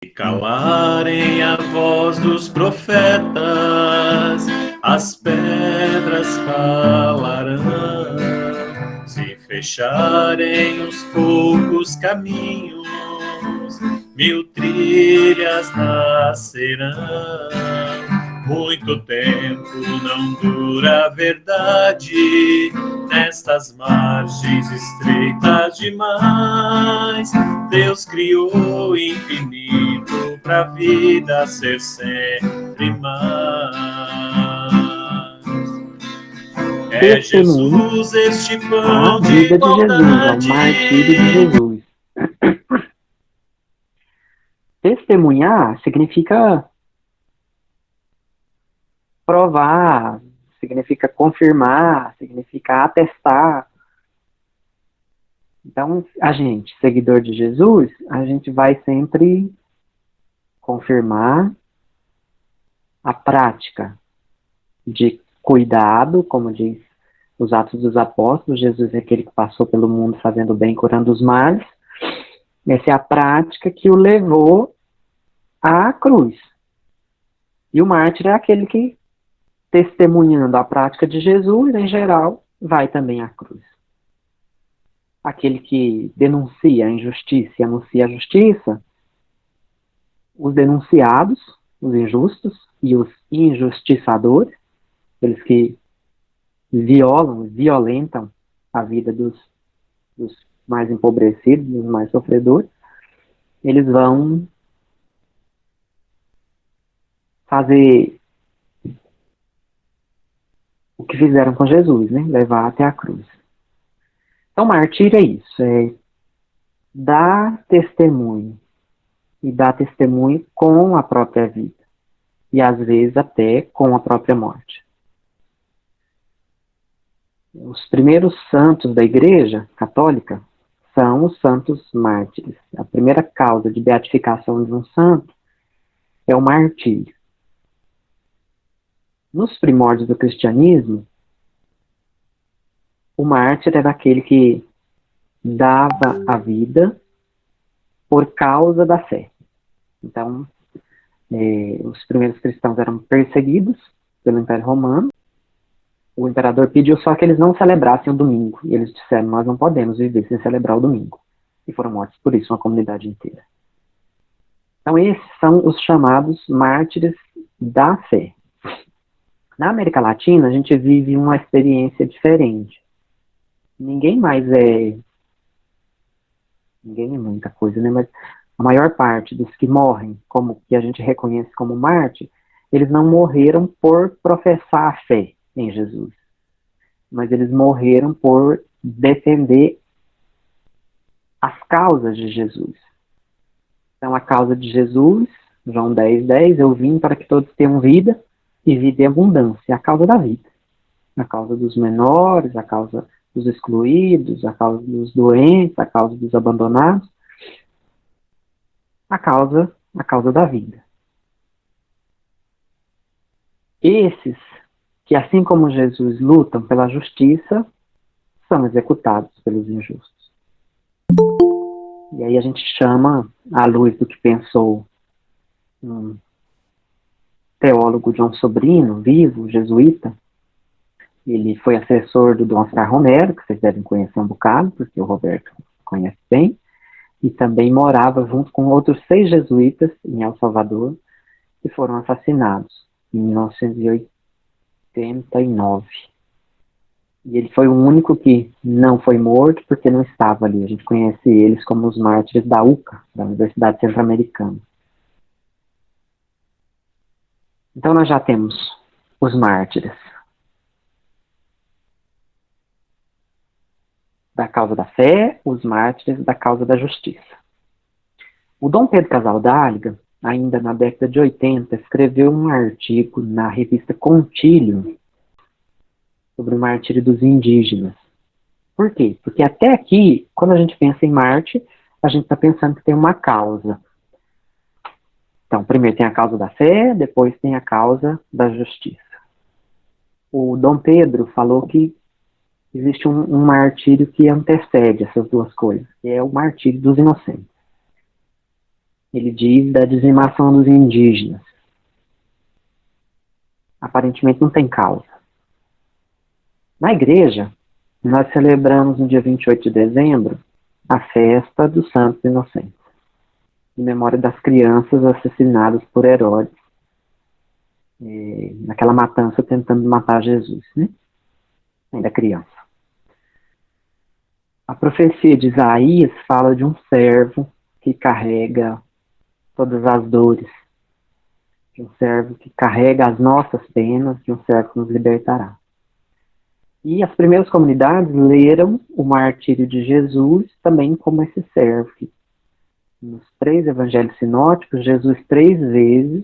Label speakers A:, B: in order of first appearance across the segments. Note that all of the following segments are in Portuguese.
A: Se calarem a voz dos profetas, as pedras falarão. Se fecharem os poucos caminhos, 1000 trilhas nascerão. Muito tempo não dura a verdade nestas margens estreitas demais. Deus criou o infinito para a vida ser sempre mais. É Jesus este pão de
B: vida de Jesus, é
A: igualdade.
B: o martírio de Jesus. Testemunhar significa provar, significa confirmar, significa atestar. Então, a gente, seguidor de Jesus, a gente vai sempre confirmar a prática de cuidado, como diz os Atos dos Apóstolos. Jesus é aquele que passou pelo mundo fazendo bem, curando os males. Essa é a prática que o levou à cruz. E o mártir é aquele que, testemunhando a prática de Jesus, em geral, vai também à cruz. Aquele que denuncia a injustiça e anuncia a justiça, os denunciados, os injustos e os injustiçadores, aqueles que violentam a vida dos mais empobrecidos, dos mais sofredores, eles vão fazer o que fizeram com Jesus, né? Levar até a cruz. Então, martírio é isso, é dar testemunho, e dar testemunho com a própria vida, e às vezes até com a própria morte. Os primeiros santos da Igreja Católica são os santos mártires. A primeira causa de beatificação de um santo é o martírio. Nos primórdios do cristianismo, o mártir era aquele que dava a vida por causa da fé. Então, os primeiros cristãos eram perseguidos pelo Império Romano. O imperador pediu só que eles não celebrassem o domingo. E eles disseram, nós não podemos viver sem celebrar o domingo. E foram mortos por isso, uma comunidade inteira. Então, esses são os chamados mártires da fé. Na América Latina, a gente vive uma experiência diferente. Ninguém é muita coisa, né? Mas a maior parte dos que morrem, como que a gente reconhece como mártir, eles não morreram por professar a fé em Jesus, mas eles morreram por defender as causas de Jesus. Então, a causa de Jesus, João 10:10, eu vim para que todos tenham vida e vida em abundância. A causa da vida. A causa dos menores, a causa dos excluídos, a causa dos doentes, a causa dos abandonados. A causa da vida. Esses que, assim como Jesus, lutam pela justiça, são executados pelos injustos. E aí a gente chama, à luz do que pensou um teólogo João Sobrino, vivo, jesuíta. Ele foi assessor do Dom Oscar Romero, que vocês devem conhecer um bocado, porque o Roberto conhece bem, e também morava junto com outros 6 jesuítas em El Salvador, que foram assassinados em 1989. E ele foi o único que não foi morto porque não estava ali. A gente conhece eles como os mártires da UCA, da Universidade Centro-Americana. Então nós já temos os mártires da causa da fé, os mártires da causa da justiça. O Dom Pedro Casaldáliga, ainda na década de 80, escreveu um artigo na revista Contílio sobre o martírio dos indígenas. Por quê? Porque até aqui, quando a gente pensa em Marte, a gente está pensando que tem uma causa. Então, primeiro tem a causa da fé, depois tem a causa da justiça. O Dom Pedro falou que existe um martírio que antecede essas duas coisas, que é o martírio dos inocentes. Ele diz da dizimação dos indígenas. Aparentemente não tem causa. Na igreja, nós celebramos no dia 28 de dezembro a festa dos Santos Inocentes, em memória das crianças assassinadas por Herodes, naquela matança tentando matar Jesus, né? Ainda criança. A profecia de Isaías fala de um servo que carrega todas as dores, de um servo que carrega as nossas penas, de um servo que nos libertará. E as primeiras comunidades leram o martírio de Jesus também como esse servo. Nos 3 evangelhos sinóticos, Jesus 3 vezes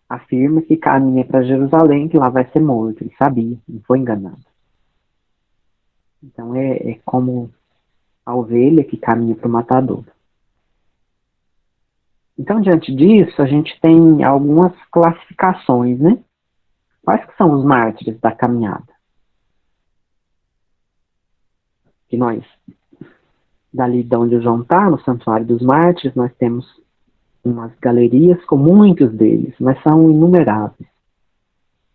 B: afirma que caminha para Jerusalém, que lá vai ser morto. Ele sabia, não foi enganado. Então é como a ovelha que caminha para o matador. Então, diante disso, a gente tem algumas classificações, né? Quais que são os mártires da caminhada? Que nós, dali de onde o João está, no Santuário dos Mártires, nós temos umas galerias com muitos deles, mas são inumeráveis.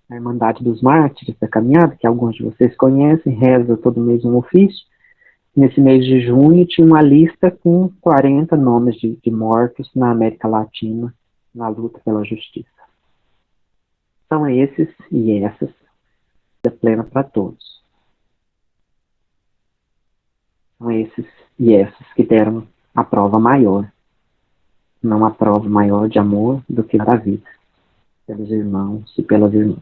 B: A Irmandade dos Mártires da Caminhada, que alguns de vocês conhecem, reza todo mês um ofício. Nesse mês de junho tinha uma lista com 40 nomes de mortos na América Latina, na luta pela justiça. São esses e essas, da plena para todos. São esses e essas que deram a prova maior, não a prova maior de amor do que a vida, pelos irmãos e pelas irmãs.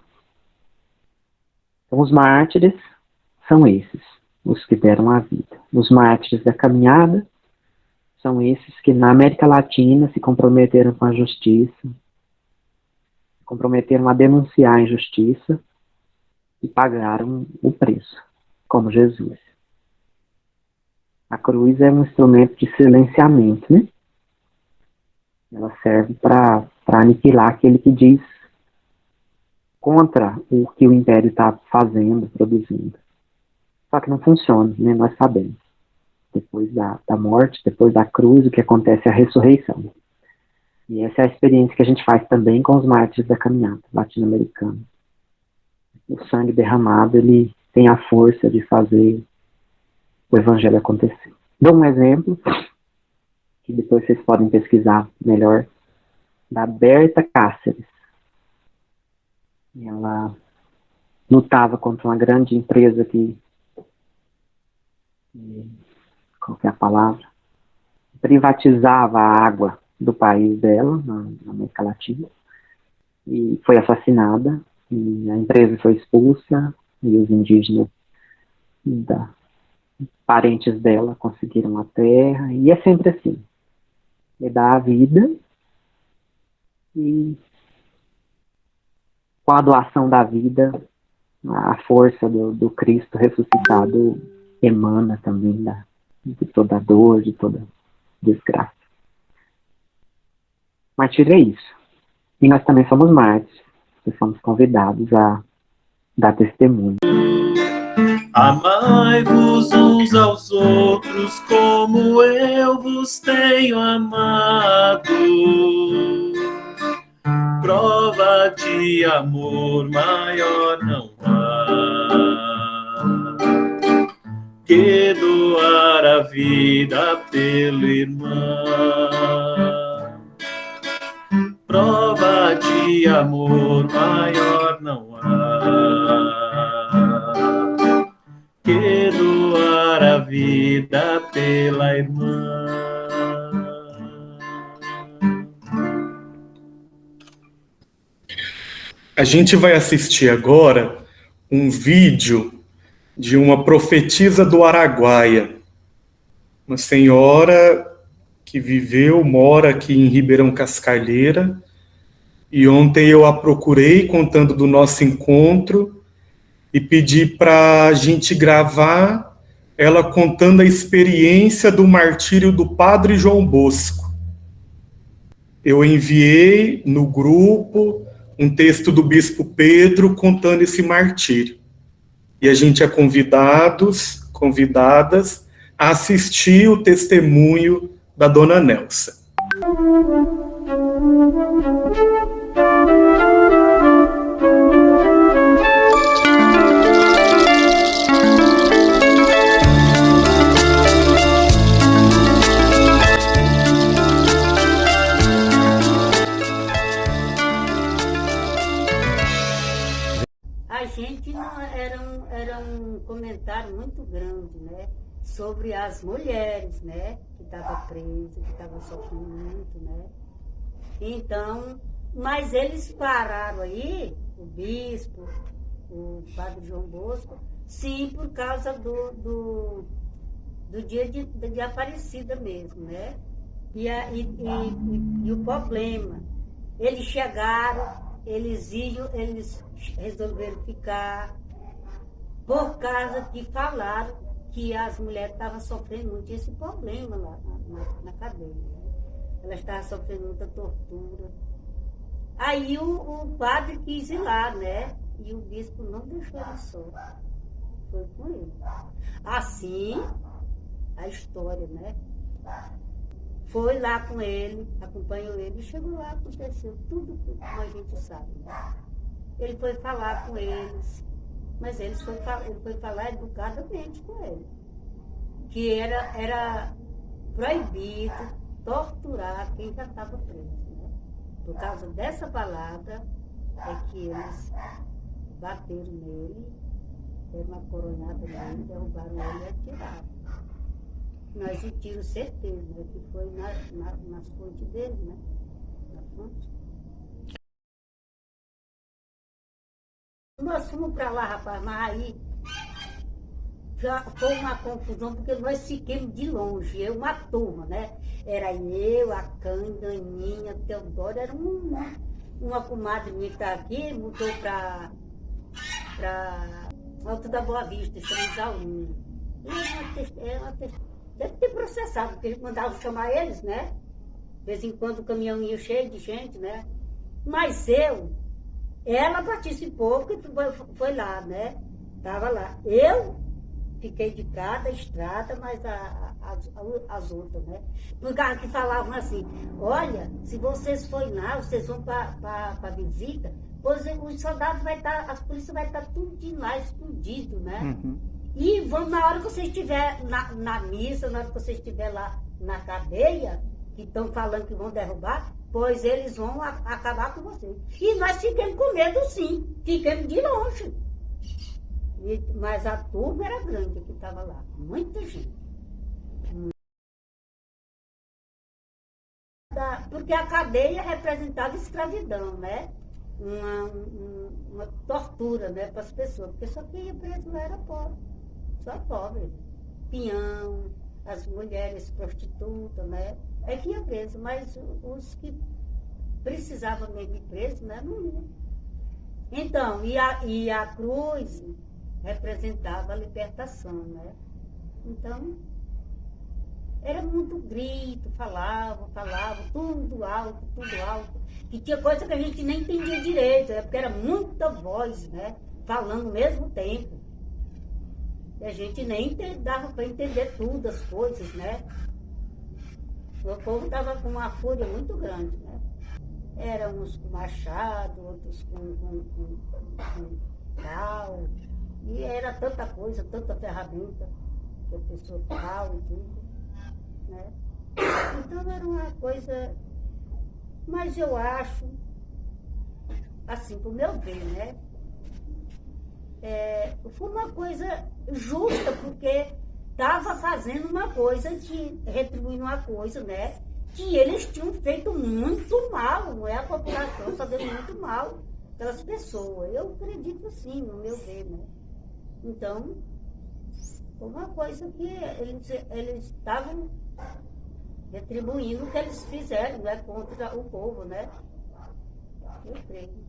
B: Então, os mártires são esses, os que deram a vida. Os mártires da caminhada são esses que na América Latina se comprometeram com a justiça, se comprometeram a denunciar a injustiça e pagaram o preço, como Jesus. A cruz é um instrumento de silenciamento, né? Ela serve para aniquilar aquele que diz contra o que o império está fazendo, produzindo. Só que não funciona, né? Nós sabemos. Depois da morte, depois da cruz, o que acontece é a ressurreição. E essa é a experiência que a gente faz também com os mártires da caminhada latino-americana. O sangue derramado, ele tem a força de fazer o evangelho acontecer. Dou um exemplo, que depois vocês podem pesquisar melhor, da Berta Cáceres. Ela lutava contra uma grande empresa que, qual que é a palavra? Privatizava a água do país dela, na América Latina, e foi assassinada, e a empresa foi expulsa, e os indígenas parentes dela conseguiram a terra, e é sempre assim. É dar a vida, e com a doação da vida, a força do Cristo ressuscitado emana também de toda dor, de toda desgraça. Martírio é isso. E nós também somos mártires, e somos convidados a dar testemunho.
A: Amai-vos uns aos outros como eu vos tenho amado. Prova de amor maior não há que doar a vida pelo irmão. Prova de amor maior não há que doar a vida pela irmã.
C: A gente vai assistir agora um vídeo de uma profetisa do Araguaia, uma senhora que mora aqui em Ribeirão Cascalheira, e ontem eu a procurei contando do nosso encontro e pedi para a gente gravar ela contando a experiência do martírio do Padre João Bosco. Eu enviei no grupo um texto do Bispo Pedro contando esse martírio. E a gente é convidadas a assistir o testemunho da Dona Nelsa.
D: A gente não, era um comentário muito grande, né? Sobre as mulheres, né? Que estavam presas, que estavam sofrendo muito, né? Então, mas eles pararam aí, o bispo, o padre João Bosco, sim, por causa do dia de Aparecida mesmo, né? E o problema, eles chegaram, eles resolveram ficar, por causa que falaram que as mulheres estavam sofrendo muito esse problema lá na cadeia. Né? Elas estavam sofrendo muita tortura. Aí o padre quis ir lá, né? E o bispo não deixou ele só. Foi com ele. Assim, a história, né? Foi lá com ele, acompanhou ele, e chegou lá, aconteceu tudo como a gente sabe. Né? Ele foi falar com eles, mas ele foi falar educadamente com ele. Que era proibido torturar quem já estava preso. Né? Por causa dessa palavra é que eles bateram nele, deram uma coronhada nele, derrubaram ele e atiraram. Nós tínhamos certeza, né, que foi nas fontes dele, né? Na fonte. Nós fomos para lá, rapaz, mas aí já foi uma confusão, porque nós ficamos de longe, eu, uma turma, né? Era eu, a Cândida, a Aninha, a Teodora, era uma comadre minha que está aqui, mudou para Alto da Boa Vista, São Isaúna. Deve ter processado, porque eles mandavam chamar eles, né? De vez em quando o caminhão ia cheio de gente, né? Mas ela participou, porque foi lá, né? Estava lá. Eu fiquei de cada estrada, mas as outras, né? Por causa que falavam assim, olha, se vocês forem lá, vocês vão para visita, pois os soldados vai estar, as polícias vai estar tudo de lá escondido, né? Uhum. E vão, na hora que você estiver na missa, na hora que você estiver lá na cadeia, que estão falando que vão derrubar, pois eles vão acabar com você. E nós ficamos com medo, sim. Ficamos de longe. Mas a turma era grande que estava lá. Muita gente. Porque a cadeia representava escravidão, né? Uma tortura, né, para as pessoas. Porque só quem ia preso lá era pobre. Só pobre. Peão, as mulheres prostitutas, né? É que ia preso, mas os que precisavam mesmo ir preso, né, não iam. Então, e a cruz representava a libertação, né? Então, era muito grito, falava, tudo alto, que tinha coisa que a gente nem entendia direito, porque era muita voz, né? Falando ao mesmo tempo. E a gente nem dava para entender tudo, as coisas, né? O povo estava com uma fúria muito grande, né? Eram uns com machado, outros com cal, e era tanta coisa, tanta ferramenta, que a pessoa cal e tudo, né? Então era uma coisa, mas eu acho, assim, pro meu ver, né? Foi uma coisa justa, porque estava fazendo uma coisa, retribuindo uma coisa, né? Que eles tinham feito muito mal, não é? A população fazendo muito mal pelas pessoas. Eu acredito assim, no meu ver, né? Então, foi uma coisa que eles estavam retribuindo o que eles fizeram, né? Contra o povo, né? Eu creio.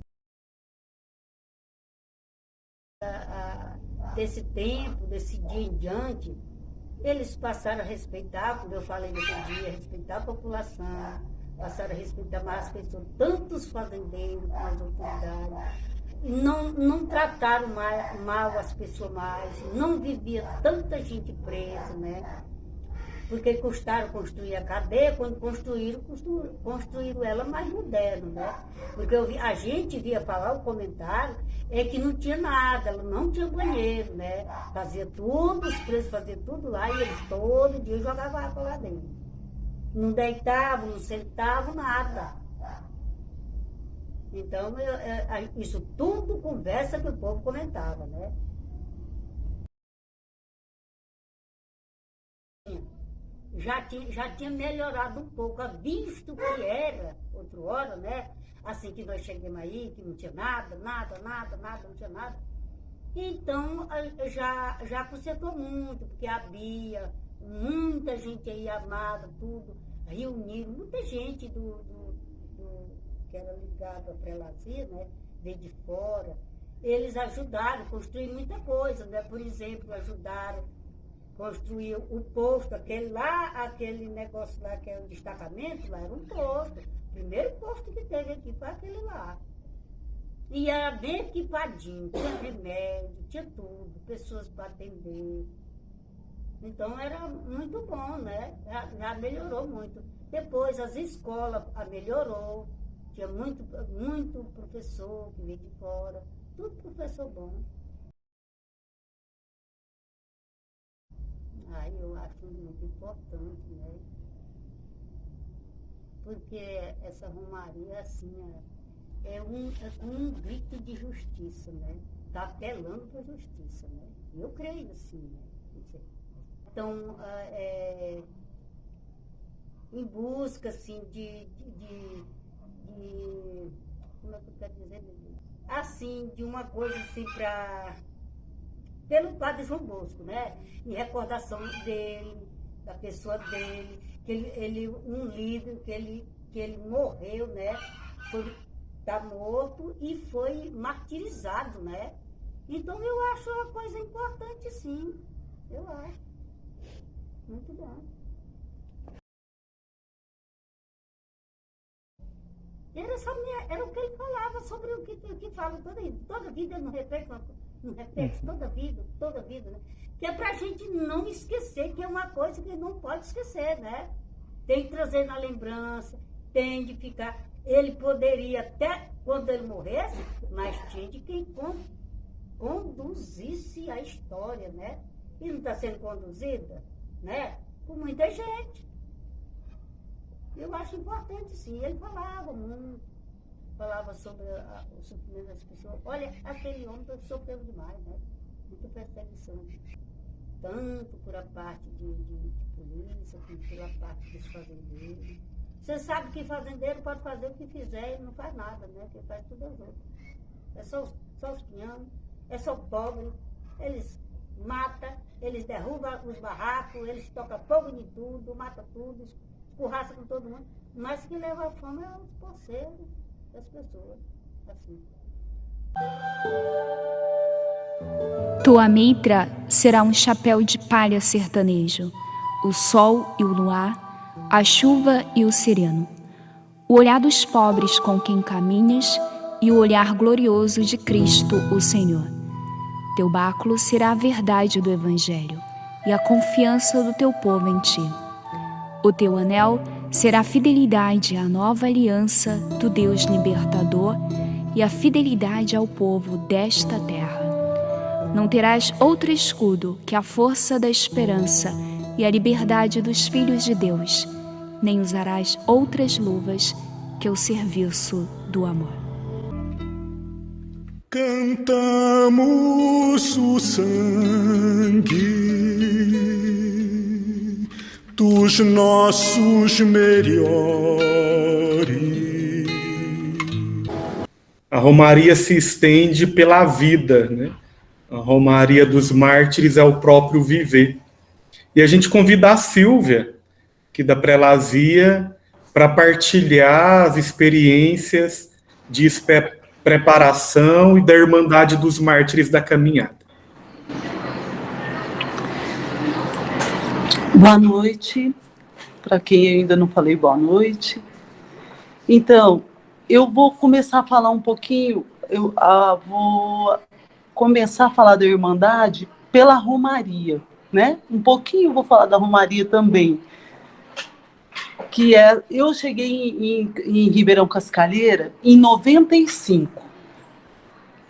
D: Desse tempo, desse dia em diante, eles passaram a respeitar, como eu falei naquele dia, respeitar a população, passaram a respeitar mais as pessoas, tanto os fazendeiros como as autoridades. Não trataram mal as pessoas mais, não vivia tanta gente presa, né? Porque custaram construir a cadeia, quando construíram ela mais moderna, né? Porque a gente via falar, o comentário, é que não tinha nada, ela não tinha banheiro, né? Fazia tudo, os presos faziam tudo lá, e eles todo dia jogavam água lá dentro. Não deitavam, não sentavam, nada. Então, isso tudo conversa que o povo comentava, né? Já tinha melhorado um pouco, visto que era, outra hora, né? Assim que nós chegamos aí, que não tinha nada, não tinha nada. Então, já consertou muito, porque havia muita gente aí amada, tudo, reuniram, muita gente que era ligado à prelazia, né? Veio de fora. Eles ajudaram a construir muita coisa, né? Por exemplo, ajudaram construir o posto, aquele negócio lá que é o destacamento, lá era um posto. O primeiro posto que teve aqui foi aquele lá. E era bem equipadinho, tinha remédio, tinha tudo, pessoas para atender. Então era muito bom, né? Já melhorou muito. Depois as escolas melhorou, tinha muito professor que veio de fora, tudo professor bom. Eu acho muito importante, né? Porque essa romaria, assim, é como um grito de justiça, né? Está apelando para a justiça, né? Eu creio assim, né? Então, em busca, assim, como é que eu quero dizer? Assim, de uma coisa, assim, pelo padre João Bosco, né? Em recordação dele, da pessoa dele, que um livro que ele morreu, né? Está morto e foi martirizado, né? Então eu acho uma coisa importante, sim. Eu acho. Muito bom. Era o que ele falava sobre o que fala toda vida, não repete toda vida, né? Que é pra gente não esquecer, que é uma coisa que não pode esquecer, né? Tem que trazer na lembrança, tem de ficar. Ele poderia até quando ele morresse, mas tinha de quem conduzisse a história, né? E não está sendo conduzida, né? Por muita gente. Eu acho importante, sim. Ele falava muito, falava sobre o sofrimento das pessoas. Olha, aquele homem sofreu demais, né? Muita perseguição. Tanto por a parte de polícia, como pela parte dos fazendeiros. Você sabe que fazendeiro pode fazer o que fizer e não faz nada, né? Porque faz tudo aos outros. É só os pinhões, é só o pobre. Eles matam, eles derrubam os barracos, eles tocam fogo em tudo, matam tudo, escorraça com todo mundo. Mas que leva a fama é os parceiros das pessoas. Assim.
E: Tua mitra será um chapéu de palha sertanejo, o sol e o luar, a chuva e o sereno, o olhar dos pobres com quem caminhas e o olhar glorioso de Cristo, o Senhor. Teu báculo será a verdade do Evangelho e a confiança do teu povo em ti. O teu anel será a fidelidade à nova aliança do Deus libertador e a fidelidade ao povo desta terra. Não terás outro escudo que a força da esperança e a liberdade dos filhos de Deus, nem usarás outras luvas que o serviço do amor.
F: Cantamos o sangue dos nossos melhores.
C: A romaria se estende pela vida, né? A romaria dos mártires é o próprio viver. E a gente convida a Sílvia, que da prelazia, para partilhar as experiências de preparação e da Irmandade dos Mártires da Caminhada.
G: Boa noite, para quem ainda não falei boa noite. Então, eu vou começar a falar um pouquinho, vou começar a falar da Irmandade pela Romaria, né? Um pouquinho vou falar da Romaria também. Eu cheguei em Ribeirão Cascalheira em 95,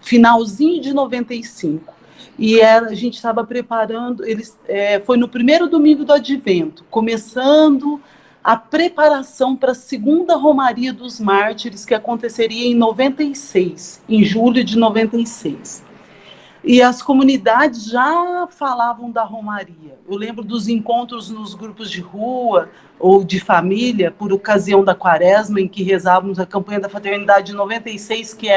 G: finalzinho de 95. E a gente estava preparando, foi no primeiro domingo do Advento, começando a preparação para a segunda Romaria dos Mártires, que aconteceria em 96, em julho de 96. E as comunidades já falavam da Romaria. Eu lembro dos encontros nos grupos de rua ou de família, por ocasião da Quaresma, em que rezávamos a campanha da Fraternidade de 96, que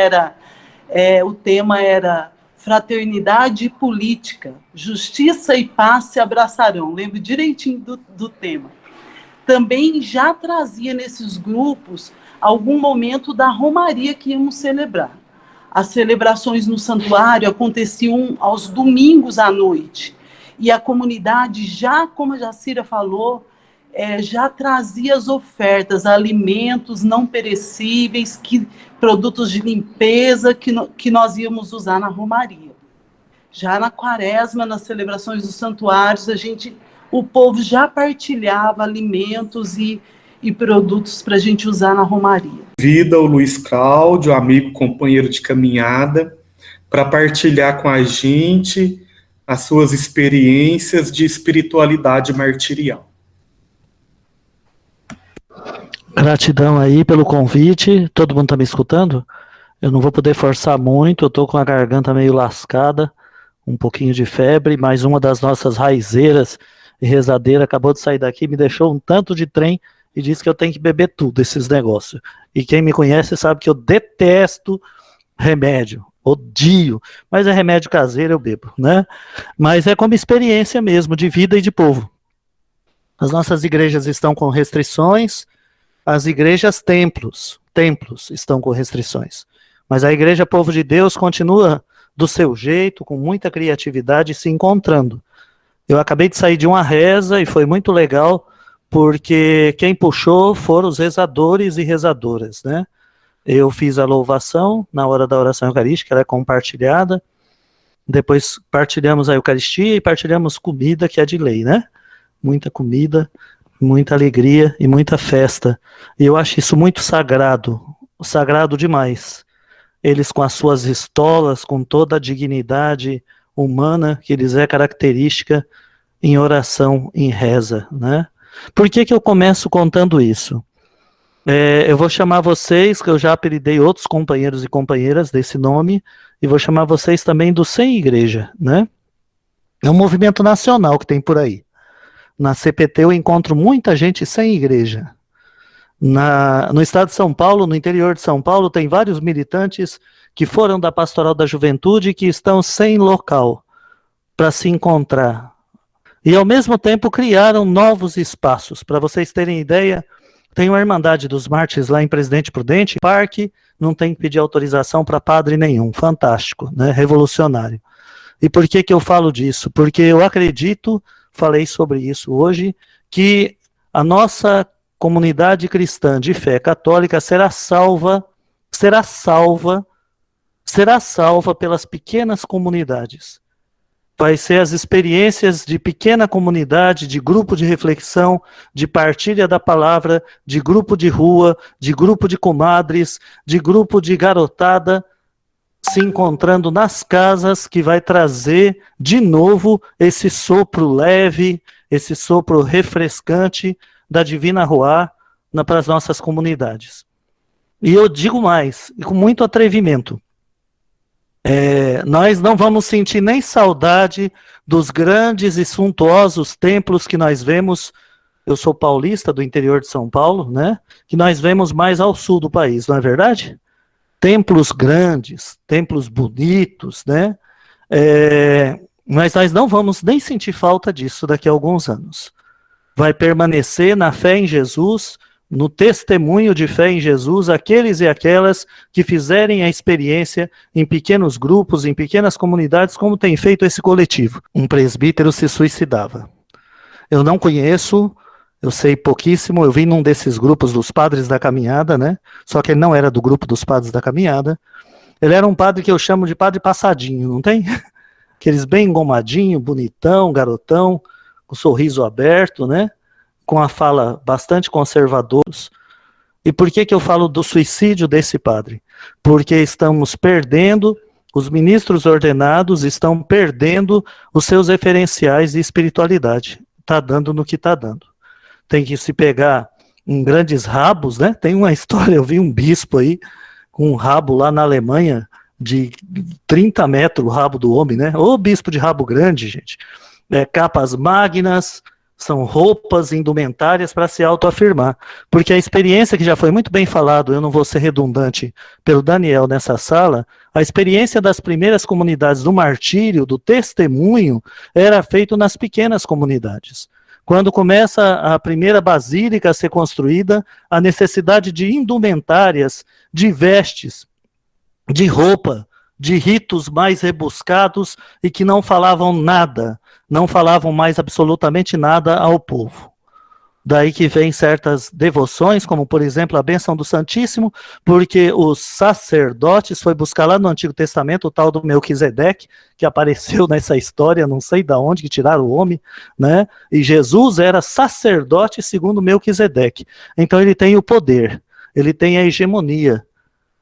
G: o tema era Fraternidade e Política, Justiça e Paz se abraçarão. Lembro direitinho do tema. Também já trazia nesses grupos algum momento da Romaria que íamos celebrar. As celebrações no santuário aconteciam aos domingos à noite. E a comunidade, já como a Jacira falou, já trazia as ofertas, alimentos não perecíveis, produtos de limpeza que nós íamos usar na Romaria. Já na Quaresma, nas celebrações dos santuários, o povo já partilhava alimentos e produtos para a gente usar na Romaria.
C: Vida o Luiz Cláudio, amigo, companheiro de caminhada, para partilhar com a gente as suas experiências de espiritualidade martirial.
H: Gratidão aí pelo convite. Todo mundo está me escutando? Eu não vou poder forçar muito, eu estou com a garganta meio lascada, um pouquinho de febre, mas uma das nossas raizeiras e rezadeiras acabou de sair daqui, me deixou um tanto de trem e disse que eu tenho que beber tudo, esses negócios. E quem me conhece sabe que eu detesto remédio, odio, mas é remédio caseiro, eu bebo, né? Mas é como experiência mesmo, de vida e de povo. As nossas igrejas estão com restrições, as igrejas templos estão com restrições. Mas a igreja Povo de Deus continua do seu jeito, com muita criatividade, se encontrando. Eu acabei de sair de uma reza e foi muito legal, porque quem puxou foram os rezadores e rezadoras, né? Eu fiz a louvação na hora da oração eucarística, ela é compartilhada, depois partilhamos a Eucaristia e partilhamos comida, que é de lei, né? Muita comida, muita alegria e muita festa. E eu acho isso muito sagrado, sagrado demais. Eles com as suas estolas, com toda a dignidade humana que lhes é característica em oração, em reza, né? Por que eu começo contando isso? Eu vou chamar vocês, que eu já apelidei outros companheiros e companheiras desse nome, e vou chamar vocês também do Sem Igreja, né? É um movimento nacional que tem por aí. Na CPT eu encontro muita gente sem igreja. No estado de São Paulo, no interior de São Paulo, tem vários militantes que foram da Pastoral da Juventude que estão sem local para se encontrar. E, ao mesmo tempo, criaram novos espaços. Para vocês terem ideia, tem uma Irmandade dos Mártires lá em Presidente Prudente, parque, não tem que pedir autorização para padre nenhum. Fantástico, né? Revolucionário. E por que eu falo disso? Porque eu acredito, falei sobre isso hoje, que a nossa comunidade cristã de fé católica será salva pelas pequenas comunidades. Vai ser as experiências de pequena comunidade, de grupo de reflexão, de partilha da palavra, de grupo de rua, de grupo de comadres, de grupo de garotada, se encontrando nas casas, que vai trazer de novo esse sopro leve, esse sopro refrescante da Divina Ruá para as nossas comunidades. E eu digo mais, e com muito atrevimento, nós não vamos sentir nem saudade dos grandes e suntuosos templos que nós vemos, eu sou paulista do interior de São Paulo, né? Que nós vemos mais ao sul do país, não é verdade? Templos grandes, templos bonitos, né? Mas nós não vamos nem sentir falta disso daqui a alguns anos. Vai permanecer na fé em Jesus, no testemunho de fé em Jesus, aqueles e aquelas que fizerem a experiência em pequenos grupos, em pequenas comunidades, como tem feito esse coletivo. Um presbítero se suicidava. Eu não conheço, eu sei pouquíssimo, eu vim num desses grupos dos padres da caminhada, né? Só que ele não era do grupo dos padres da caminhada. Ele era um padre que eu chamo de padre passadinho, não tem? aqueles bem engomadinho, bonitão, garotão, com o sorriso aberto, né? Com a fala bastante conservadores. E por que eu falo do suicídio desse padre? Porque estamos perdendo, os ministros ordenados estão perdendo os seus referenciais de espiritualidade. Está dando no que está dando. Tem que se pegar em grandes rabos, né? Tem uma história, eu vi um bispo aí, com um rabo lá na Alemanha, de 30 metros, o rabo do homem, né? Ô bispo de rabo grande, gente. Capas magnas, são roupas indumentárias para se autoafirmar. Porque a experiência que já foi muito bem falado, eu não vou ser redundante, pelo Daniel nessa sala, a experiência das primeiras comunidades do martírio, do testemunho, era feito nas pequenas comunidades. Quando começa a primeira basílica a ser construída, a necessidade de indumentárias, de vestes, de roupa, de ritos mais rebuscados e que não falavam nada, não falavam mais absolutamente nada ao povo. Daí que vem certas devoções, como por exemplo a bênção do Santíssimo, porque os sacerdotes foi buscar lá no Antigo Testamento o tal do Melquisedeque, que apareceu nessa história, não sei de onde que tiraram o homem, né? E Jesus era sacerdote segundo Melquisedeque. Então ele tem o poder, ele tem a hegemonia.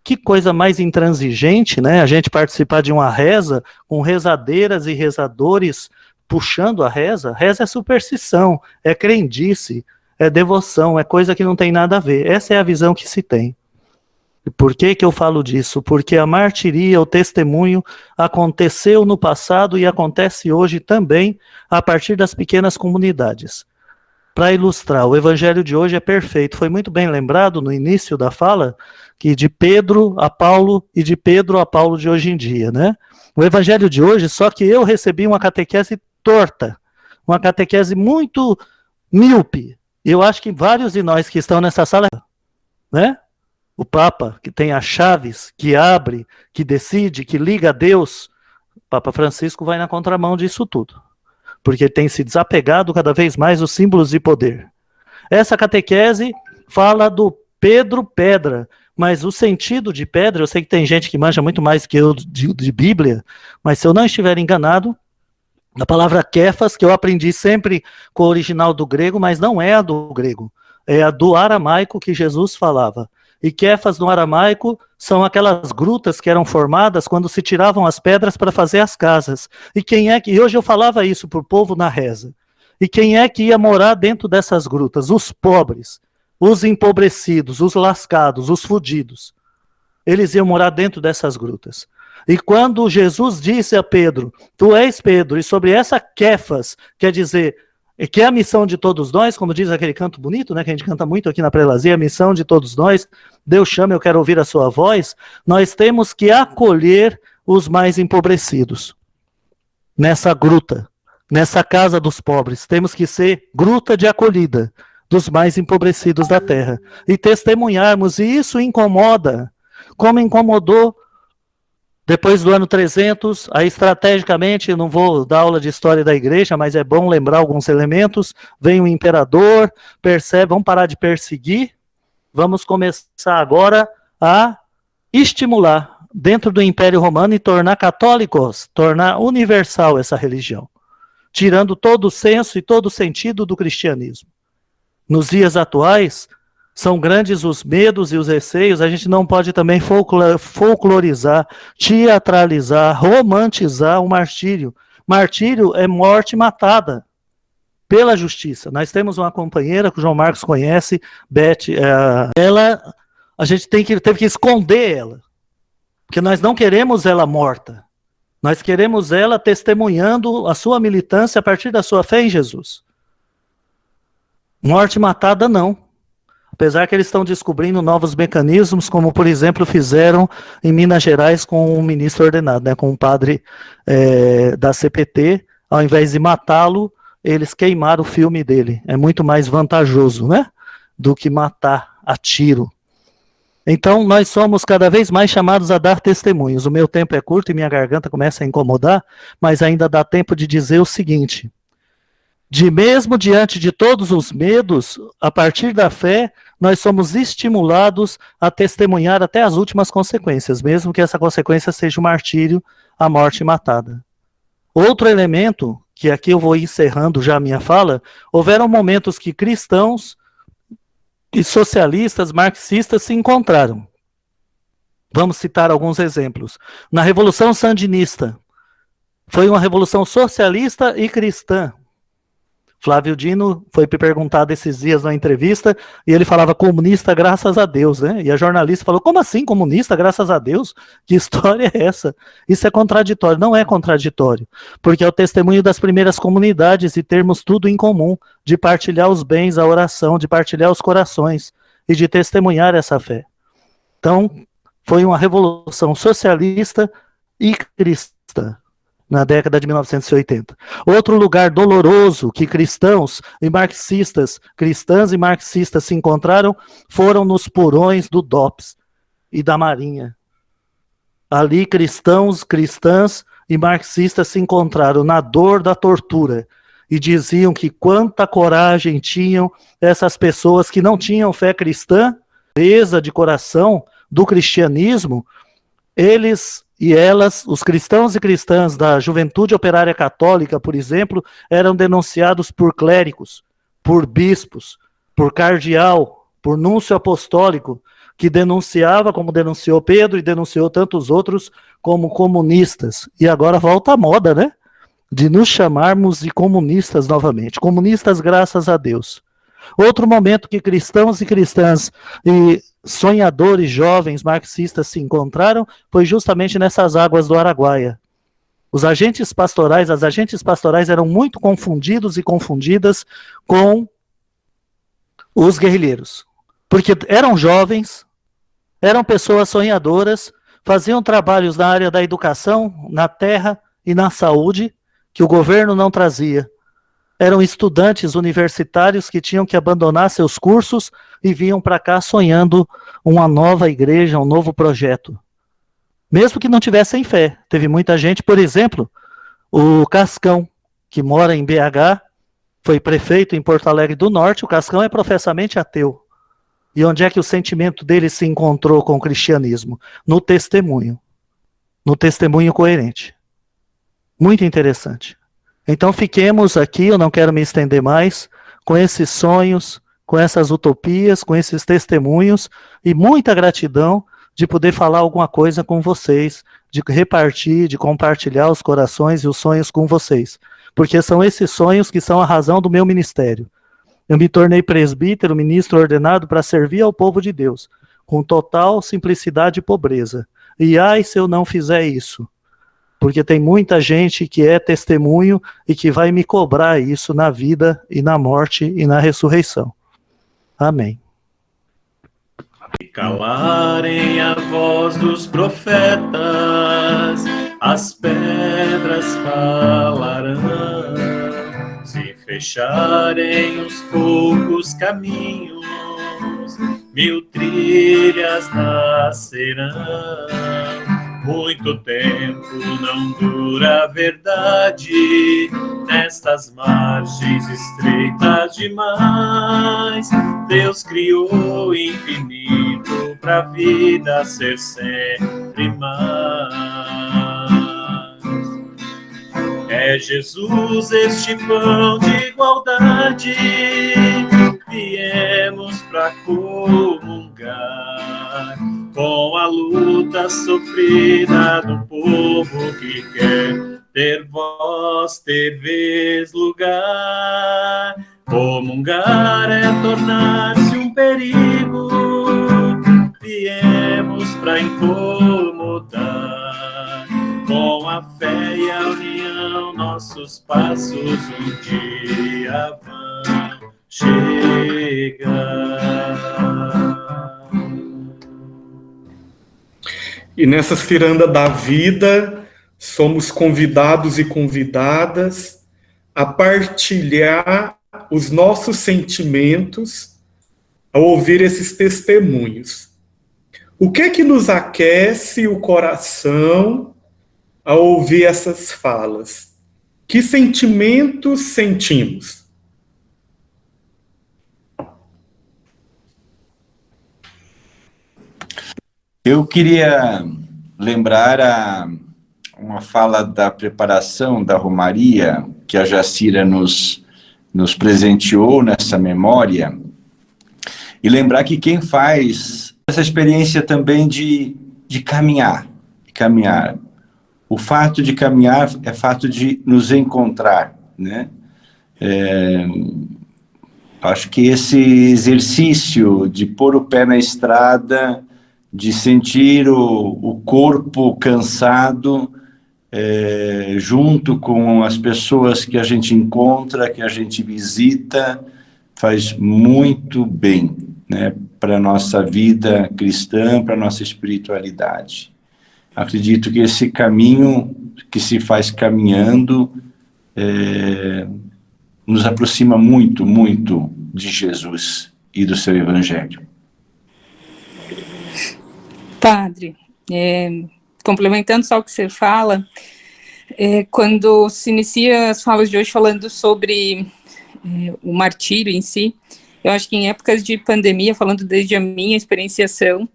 H: Que coisa mais intransigente, né? A gente participar de uma reza com rezadeiras e rezadores puxando a reza. Reza é superstição, é crendice, é devoção, é coisa que não tem nada a ver. Essa é a visão que se tem. E por que eu falo disso? Porque a martiria, o testemunho, aconteceu no passado e acontece hoje também a partir das pequenas comunidades. Para ilustrar, o evangelho de hoje é perfeito. Foi muito bem lembrado no início da fala que de Pedro a Paulo e de Pedro a Paulo de hoje em dia, né? O evangelho de hoje, só que eu recebi uma catequese torta, uma catequese muito míope. Eu acho que vários de nós que estão nessa sala, né? O Papa, que tem as chaves, que abre, que decide, que liga a Deus, o Papa Francisco vai na contramão disso tudo. Porque tem se desapegado cada vez mais dos símbolos de poder. Essa catequese fala do Pedro Pedra, mas o sentido de pedra, eu sei que tem gente que manja muito mais que eu de Bíblia, mas se eu não estiver enganado, a palavra Kéfas, que eu aprendi sempre com o original do grego, mas não é a do grego, é a do aramaico que Jesus falava. E Kéfas no aramaico são aquelas grutas que eram formadas quando se tiravam as pedras para fazer as casas. E hoje eu falava isso para o povo na reza. E quem é que ia morar dentro dessas grutas? Os pobres, os empobrecidos, os lascados, os fudidos. Eles iam morar dentro dessas grutas. E quando Jesus disse a Pedro, tu és Pedro, e sobre essa Kéfas, quer dizer, que é a missão de todos nós, como diz aquele canto bonito, né, que a gente canta muito aqui na prelazia, a missão de todos nós, Deus chama, eu quero ouvir a sua voz, nós temos que acolher os mais empobrecidos. Nessa gruta, nessa casa dos pobres, temos que ser gruta de acolhida dos mais empobrecidos da terra. E testemunharmos, e isso incomoda, como incomodou depois do ano 300, aí estrategicamente, não vou dar aula de história da igreja, mas é bom lembrar alguns elementos, vem o imperador, percebe, vamos parar de perseguir, vamos começar agora a estimular dentro do Império Romano e tornar católicos, tornar universal essa religião, tirando todo o senso e todo o sentido do cristianismo. Nos dias atuais, são grandes os medos e os receios, a gente não pode também folclorizar, teatralizar, romantizar o martírio. Martírio é morte matada pela justiça. Nós temos uma companheira que o João Marcos conhece, Beth, a gente teve que esconder ela, porque nós não queremos ela morta, nós queremos ela testemunhando a sua militância a partir da sua fé em Jesus. Morte matada não. Apesar que eles estão descobrindo novos mecanismos, como, por exemplo, fizeram em Minas Gerais com um ministro ordenado, né, com um padre da CPT, ao invés de matá-lo, eles queimaram o filme dele. É muito mais vantajoso, né, do que matar a tiro. Então, nós somos cada vez mais chamados a dar testemunhos. O meu tempo é curto e minha garganta começa a incomodar, mas ainda dá tempo de dizer o seguinte: de mesmo diante de todos os medos, a partir da fé, nós somos estimulados a testemunhar até as últimas consequências, mesmo que essa consequência seja o martírio, a morte matada. Outro elemento, que aqui eu vou encerrando já a minha fala, houveram momentos que cristãos e socialistas, marxistas se encontraram. Vamos citar alguns exemplos. Na Revolução Sandinista, foi uma revolução socialista e cristã. Flávio Dino foi perguntado esses dias na entrevista e ele falava comunista graças a Deus, né? E a jornalista falou, como assim comunista graças a Deus? Que história é essa? Isso é contraditório. Não é contraditório, porque é o testemunho das primeiras comunidades e termos tudo em comum, de partilhar os bens, a oração, de partilhar os corações e de testemunhar essa fé. Então, foi uma revolução socialista e cristã na década de 1980. Outro lugar doloroso que cristãs e marxistas se encontraram foram nos porões do DOPS e da Marinha. Ali cristãs e marxistas se encontraram na dor da tortura e diziam que quanta coragem tinham essas pessoas que não tinham fé cristã, pureza de coração do cristianismo, eles e elas, os cristãos e cristãs da Juventude Operária Católica, por exemplo, eram denunciados por clérigos, por bispos, por cardeal, por núncio apostólico, que denunciava, como denunciou Pedro e denunciou tantos outros, como comunistas. E agora volta a moda, né? De nos chamarmos de comunistas novamente. Comunistas, graças a Deus. Outro momento que cristãos e cristãs e sonhadores jovens marxistas se encontraram foi justamente nessas águas do Araguaia. As agentes pastorais eram muito confundidos e confundidas com os guerrilheiros, porque eram jovens, eram pessoas sonhadoras, faziam trabalhos na área da educação, na terra e na saúde, que o governo não trazia. Eram estudantes universitários que tinham que abandonar seus cursos e vinham para cá sonhando uma nova igreja, um novo projeto. Mesmo que não tivessem fé. Teve muita gente, por exemplo, o Cascão, que mora em BH, foi prefeito em Porto Alegre do Norte, o Cascão é professamente ateu. E onde é que o sentimento dele se encontrou com o cristianismo? No testemunho coerente. Muito interessante. Então fiquemos aqui, eu não quero me estender mais, com esses sonhos, com essas utopias, com esses testemunhos, e muita gratidão de poder falar alguma coisa com vocês, de repartir, de compartilhar os corações e os sonhos com vocês, porque são esses sonhos que são a razão do meu ministério. Eu me tornei presbítero, ministro ordenado para servir ao povo de Deus, com total simplicidade e pobreza. E ai se eu não fizer isso, porque tem muita gente que é testemunho e que vai me cobrar isso na vida e na morte e na ressurreição. Amém.
A: E calarem a voz dos profetas, as pedras falarão. Se fecharem os poucos caminhos, 1000 trilhas nascerão. Muito tempo não dura a verdade nestas margens estreitas demais. Deus criou o infinito para a vida ser sempre mais. É Jesus este pão de igualdade, viemos para comungar com a luta sofrida do povo que quer ter voz, ter vez, lugar. Comungar é tornar-se um perigo, viemos para incomodar. Com a fé e a união, nossos passos um dia vão chegar.
C: E nessa ciranda da vida, somos convidados e convidadas a partilhar os nossos sentimentos ao ouvir esses testemunhos. O que é que nos aquece o coração ao ouvir essas falas? Que sentimentos sentimos?
I: Eu queria lembrar uma fala da preparação da Romaria, que a Jacira nos presenteou nessa memória, e lembrar que quem faz essa experiência também de caminhar, o fato de caminhar é fato de nos encontrar, né? Acho que esse exercício de pôr o pé na estrada, de sentir o corpo cansado, junto com as pessoas que a gente encontra, que a gente visita, faz muito bem, né, para a nossa vida cristã, para a nossa espiritualidade. Acredito que esse caminho que se faz caminhando nos aproxima muito, muito de Jesus e do seu Evangelho.
J: Padre, complementando só o que você fala, quando se inicia as falas de hoje falando sobre o martírio em si, eu acho que em épocas de pandemia, falando desde a minha experienciação,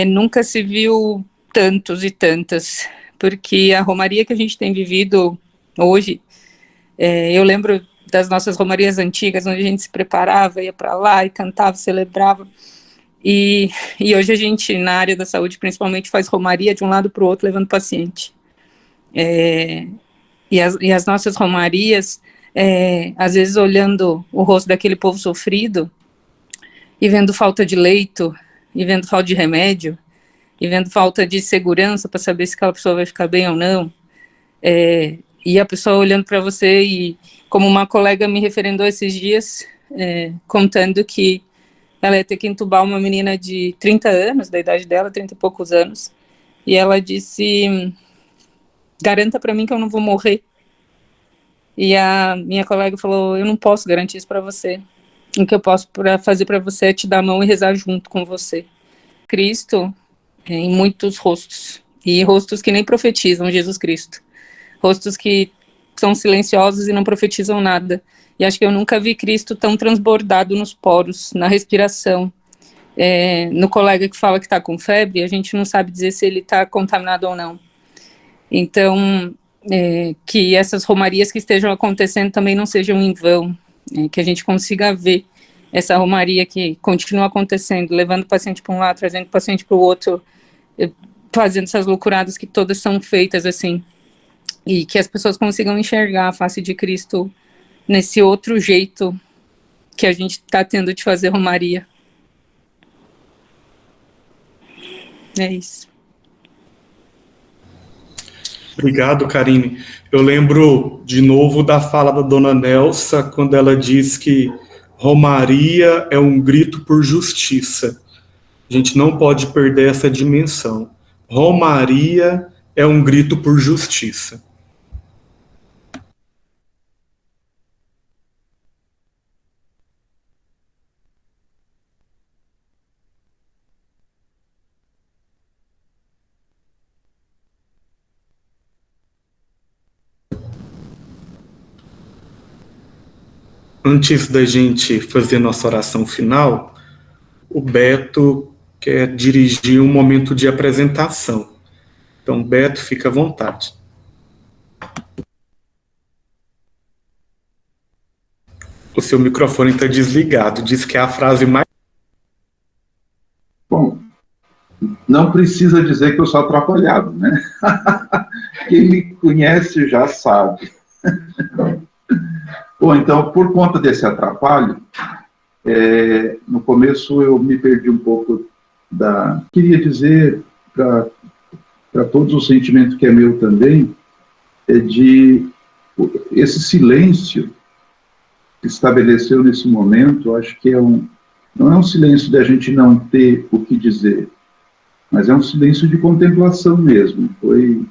J: nunca se viu tantos e tantas, porque a romaria que a gente tem vivido hoje, eu lembro das nossas romarias antigas, onde a gente se preparava, ia para lá e cantava, celebrava, e hoje a gente, na área da saúde, principalmente, faz romaria de um lado para o outro, levando paciente. E as nossas romarias, às vezes olhando o rosto daquele povo sofrido, e vendo falta de leito, e vendo falta de remédio, e vendo falta de segurança para saber se aquela pessoa vai ficar bem ou não, e a pessoa olhando para você, e como uma colega me referendou esses dias, contando que ela ia ter que entubar uma menina de 30 anos, da idade dela, 30 e poucos anos, e ela disse, garanta para mim que eu não vou morrer. E a minha colega falou, eu não posso garantir isso para você, o que eu posso fazer para você é te dar a mão e rezar junto com você. Cristo, em muitos rostos, e rostos que nem profetizam Jesus Cristo, rostos que são silenciosos e não profetizam nada. E acho que eu nunca vi Cristo tão transbordado nos poros, na respiração. No colega que fala que está com febre, a gente não sabe dizer se ele está contaminado ou não. Então, que essas romarias que estejam acontecendo também não sejam em vão, que a gente consiga ver essa romaria que continua acontecendo, levando o paciente para um lado, trazendo o paciente para o outro, fazendo essas loucuradas que todas são feitas assim, e que as pessoas consigam enxergar a face de Cristo nesse outro jeito que a gente está tendo de fazer romaria. É isso.
C: Obrigado, Karine. Eu lembro de novo da fala da dona Nelsa, quando ela diz que romaria é um grito por justiça. A gente não pode perder essa dimensão. Romaria é um grito por justiça. Antes da gente fazer nossa oração final, o Beto quer dirigir um momento de apresentação. Então, Beto, fica à vontade. O seu microfone está desligado, diz que é a frase mais...
K: Bom, não precisa dizer que eu sou atrapalhado, né? Quem me conhece já sabe. Bom, então, por conta desse atrapalho, no começo eu me perdi um pouco da... Queria dizer para todos o sentimento que é meu também, de esse silêncio que estabeleceu nesse momento, acho que não é um silêncio da gente não ter o que dizer, mas é um silêncio de contemplação mesmo. Foi,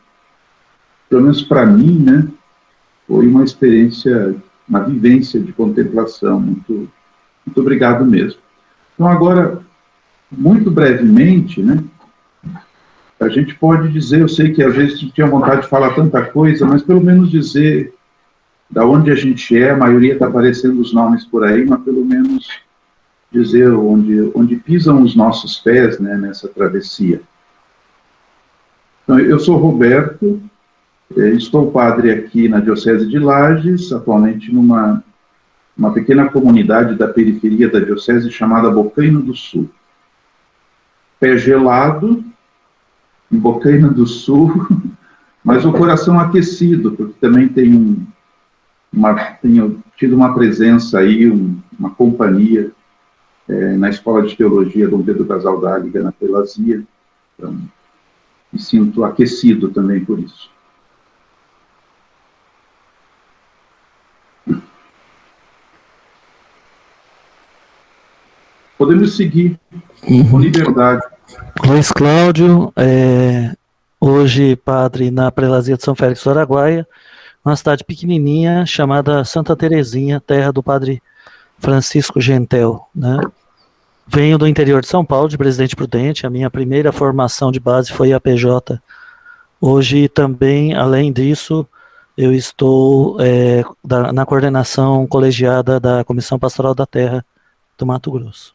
K: pelo menos para mim, né, foi uma experiência, uma vivência de contemplação. Muito obrigado mesmo. Então, agora, muito brevemente, né, a gente pode dizer, eu sei que às vezes tinha vontade de falar tanta coisa, mas pelo menos dizer da onde a gente é, a maioria está aparecendo os nomes por aí, mas pelo menos dizer onde pisam os nossos pés, né, nessa travessia. Então, eu sou Roberto, Estou padre aqui na Diocese de Lages, atualmente numa pequena comunidade da periferia da Diocese chamada Bocaina do Sul. Pé gelado, em Bocaina do Sul, mas o coração aquecido, porque também tenho tido uma presença aí, uma companhia na Escola de Teologia Dom Pedro Casal Dáliga, na Prelazia. Então, me sinto aquecido também por isso. Podemos seguir com liberdade.
H: Luiz Cláudio, hoje padre na Prelazia de São Félix do Araguaia, uma cidade pequenininha chamada Santa Terezinha, terra do padre Francisco Gentel, né? Venho do interior de São Paulo, de Presidente Prudente, a minha primeira formação de base foi a PJ. Hoje também, além disso, eu estou na coordenação colegiada da Comissão Pastoral da Terra do Mato Grosso.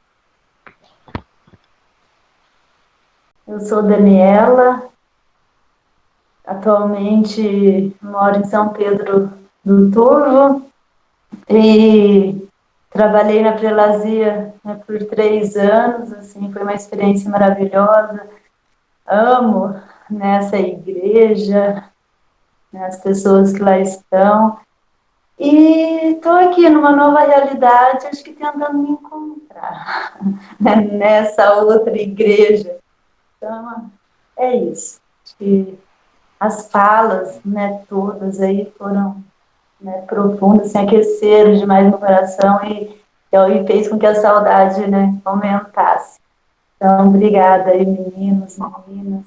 L: Eu sou Daniela, atualmente moro em São Pedro do Turvo e trabalhei na Prelazia, né, por 3 anos, assim, foi uma experiência maravilhosa. Amo nessa igreja, né, as pessoas que lá estão. E estou aqui numa nova realidade, acho que tentando me encontrar nessa outra igreja. Então, é isso. Acho que as falas, né, todas aí foram, né, profundas, assim, aqueceram demais no coração e fez com que a saudade, né, aumentasse. Então, obrigada aí, meninos, meninas.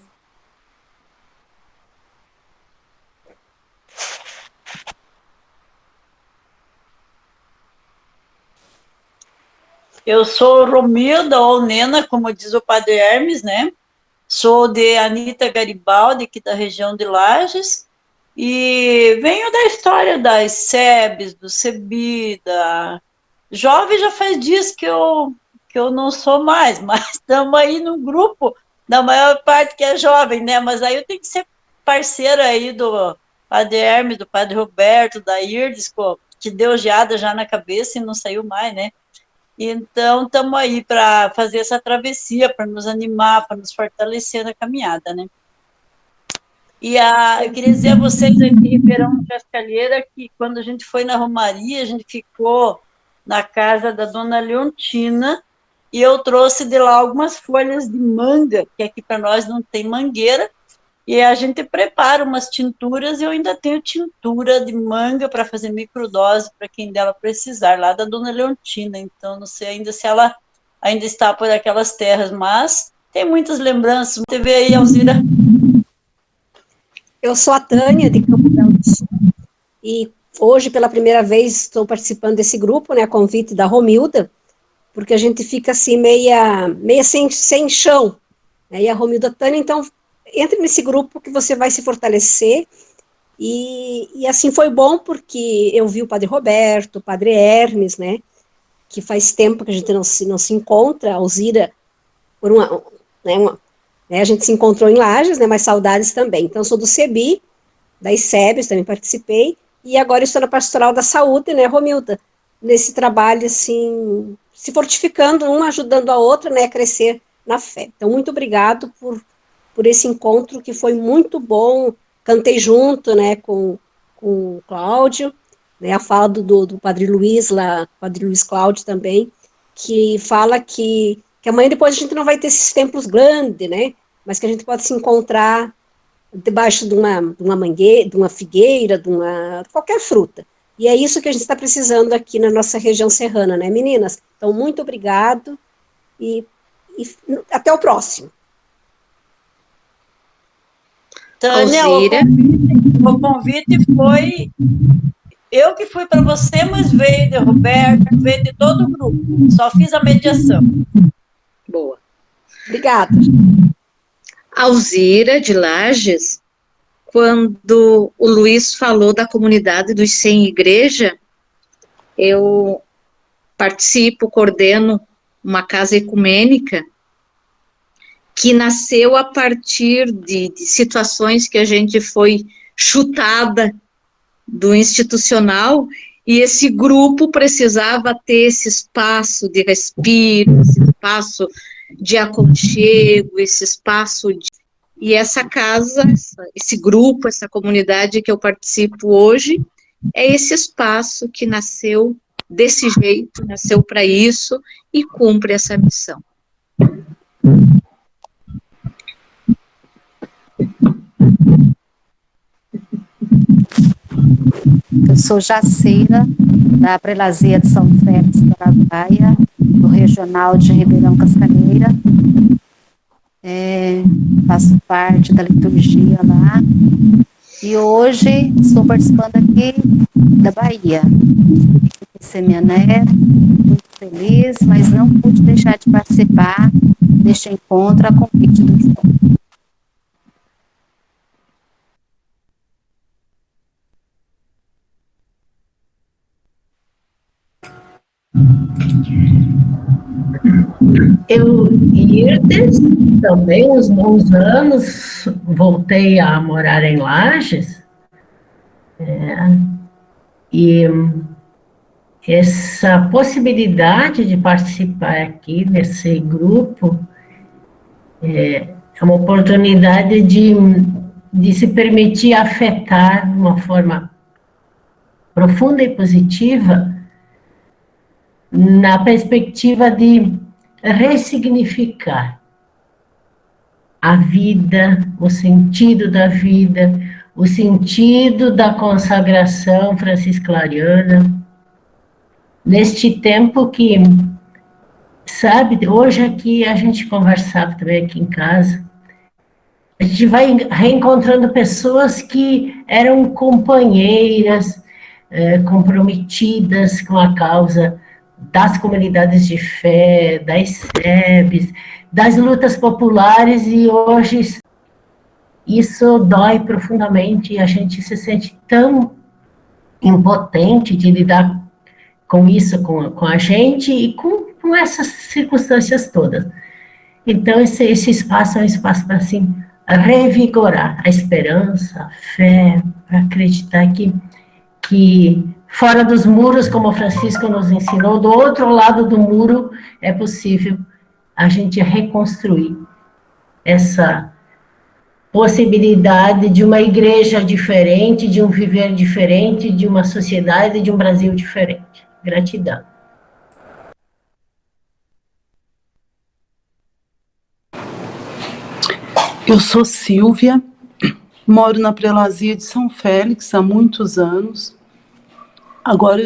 M: Eu sou Romilda, ou Nena, como diz o padre Hermes, né? Sou de Anita Garibaldi, aqui da região de Lages, e venho da história das SEBs, do CEBI, jovem já faz dias que eu não sou mais, mas estamos aí no grupo da maior parte que é jovem, né? Mas aí eu tenho que ser parceira aí do padre Hermes, do padre Roberto, da Irdes, que deu geada já na cabeça e não saiu mais, né? Então, estamos aí para fazer essa travessia, para nos animar, para nos fortalecer na caminhada, né? E eu queria dizer a vocês aqui em Ribeirão do Cascalheira que quando a gente foi na Romaria, a gente ficou na casa da dona Leontina e eu trouxe de lá algumas folhas de manga, que aqui para nós não tem mangueira, e a gente prepara umas tinturas e eu ainda tenho tintura de manga para fazer microdose para quem dela precisar, lá da dona Leontina. Então, não sei ainda se ela ainda está por aquelas terras, mas tem muitas lembranças. Você vê aí, Alzira?
N: Eu sou a Tânia, de Campo Grande do Sul, e hoje, pela primeira vez, estou participando desse grupo, né, a convite da Romilda, porque a gente fica assim, meia sem chão, né, e a Romilda Tânia, então, entre nesse grupo que você vai se fortalecer, e assim foi bom, porque eu vi o padre Roberto, o padre Hermes, né, que faz tempo que a gente não se encontra, a Alzira, por a gente se encontrou em Lages, né, mas saudades também. Então, eu sou do CEBI, das SEBs, também participei, e agora estou na Pastoral da Saúde, né, Romilda, nesse trabalho, assim, se fortificando, uma ajudando a outra, né, a crescer na fé. Então, muito obrigado por esse encontro, que foi muito bom. Cantei junto, né, com o Cláudio, né, a fala do Padre Luiz, lá, Padre Luiz Cláudio também, que fala que amanhã depois a gente não vai ter esses templos grandes, né, mas que a gente pode se encontrar debaixo de uma mangueira, de uma figueira, de qualquer fruta. E é isso que a gente está precisando aqui na nossa região serrana, né, meninas? Então, muito obrigado e até o próximo.
M: Tânia, o convite foi eu que fui para você, mas veio de Roberto, veio de todo o grupo. Só fiz a mediação.
N: Boa. Obrigada.
O: Alzira, de Lages, quando o Luiz falou da comunidade dos 100 igreja, eu participo, coordeno uma casa ecumênica que nasceu a partir de situações que a gente foi chutada do institucional, e esse grupo precisava ter esse espaço de respiro, esse espaço de aconchego, esse espaço de... E essa casa, esse grupo, essa comunidade que eu participo hoje, é esse espaço que nasceu desse jeito, nasceu para isso e cumpre essa missão.
P: Eu sou Jaceira, da Prelazia de São Félix do Araguaia, do Regional de Ribeirão Cascalheira. Faço parte da liturgia lá. E hoje estou participando aqui da Bahia. Essa é minha neta, muito feliz, mas não pude deixar de participar deste encontro a convite do João.
Q: Eu, Irdes, também uns bons anos, voltei a morar em Lages, e essa possibilidade de participar aqui desse grupo é uma oportunidade de se permitir afetar de uma forma profunda e positiva na perspectiva de ressignificar a vida, o sentido da vida, o sentido da consagração francisclariana, neste tempo que, sabe, hoje aqui a gente conversava também aqui em casa, a gente vai reencontrando pessoas que eram companheiras, comprometidas com a causa das comunidades de fé, das SEBs, das lutas populares, e hoje isso dói profundamente, e a gente se sente tão impotente de lidar com isso, com a gente e com essas circunstâncias todas. Então, esse espaço é um espaço para, assim, revigorar a esperança, a fé, para acreditar que fora dos muros, como o Francisco nos ensinou, do outro lado do muro é possível a gente reconstruir essa possibilidade de uma igreja diferente, de um viver diferente, de uma sociedade, de um Brasil diferente. Gratidão.
G: Eu sou Silvia, moro na Prelazia de São Félix há muitos anos. Agora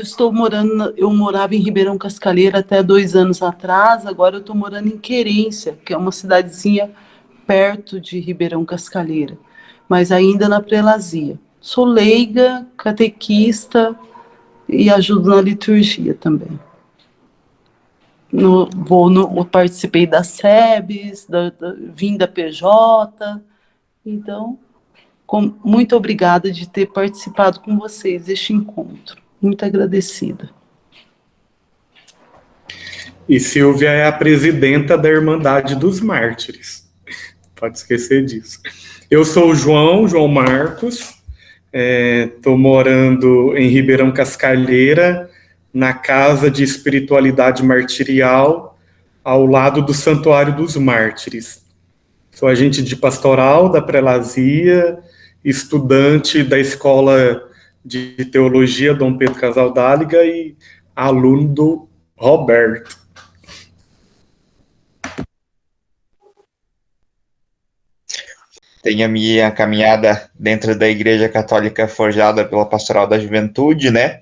G: eu morava em Ribeirão Cascalheira até 2 anos atrás, agora eu estou morando em Querência, que é uma cidadezinha perto de Ribeirão Cascalheira, mas ainda na Prelazia. Sou leiga, catequista e ajudo na liturgia também. Participei das SEBs, vim da PJ, então, muito obrigada de ter participado com vocês deste encontro. Muito agradecida.
C: E Silvia é a presidenta da Irmandade dos Mártires. Pode esquecer disso. Eu sou o João Marcos, estou morando em Ribeirão Cascalheira, na Casa de Espiritualidade Martirial, ao lado do Santuário dos Mártires. Sou agente de pastoral da Prelazia, estudante da Escola de Teologia Dom Pedro Casaldáliga e aluno do Roberto.
R: Tenho a minha caminhada dentro da Igreja Católica forjada pela Pastoral da Juventude, né?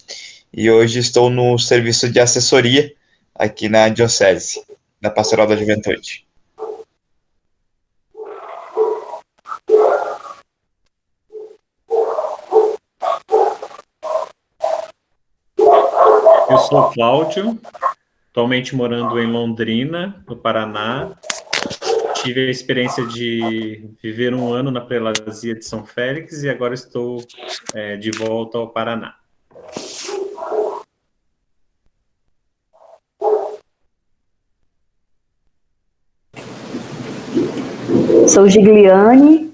R: E hoje estou no serviço de assessoria aqui na Diocese, da Pastoral da Juventude.
A: Eu sou Cláudio, atualmente morando em Londrina, no Paraná. Tive a experiência de viver 1 ano na Prelazia de São Félix e agora estou de volta ao Paraná.
S: Sou Gigliane,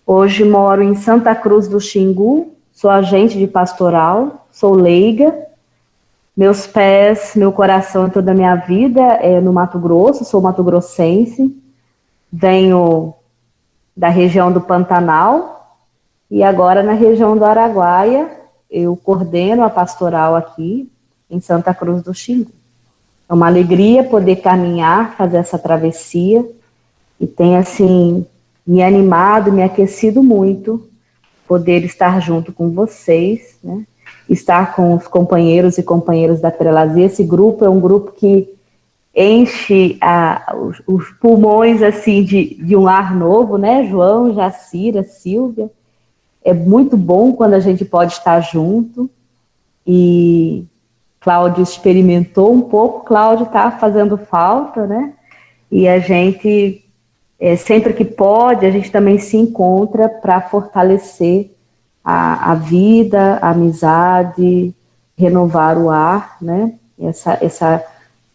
S: Hoje moro em Santa Cruz do Xingu, sou agente de pastoral, sou leiga. Meus pés, meu coração e toda a minha vida é no Mato Grosso, sou mato-grossense. Venho da região do Pantanal e agora na região do Araguaia eu coordeno a pastoral aqui em Santa Cruz do Xingu. É uma alegria poder caminhar, fazer essa travessia e tem assim me animado, me aquecido muito poder estar junto com vocês, né? Estar com os companheiros e companheiras da Prelazia. Esse grupo é um grupo que enche os pulmões assim de um ar novo, né? João, Jacira, Silvia. É muito bom quando a gente pode estar junto. E Cláudio experimentou um pouco, Cláudio está fazendo falta, né? E a gente, sempre que pode, a gente também se encontra para fortalecer a vida, a amizade, renovar o ar, né?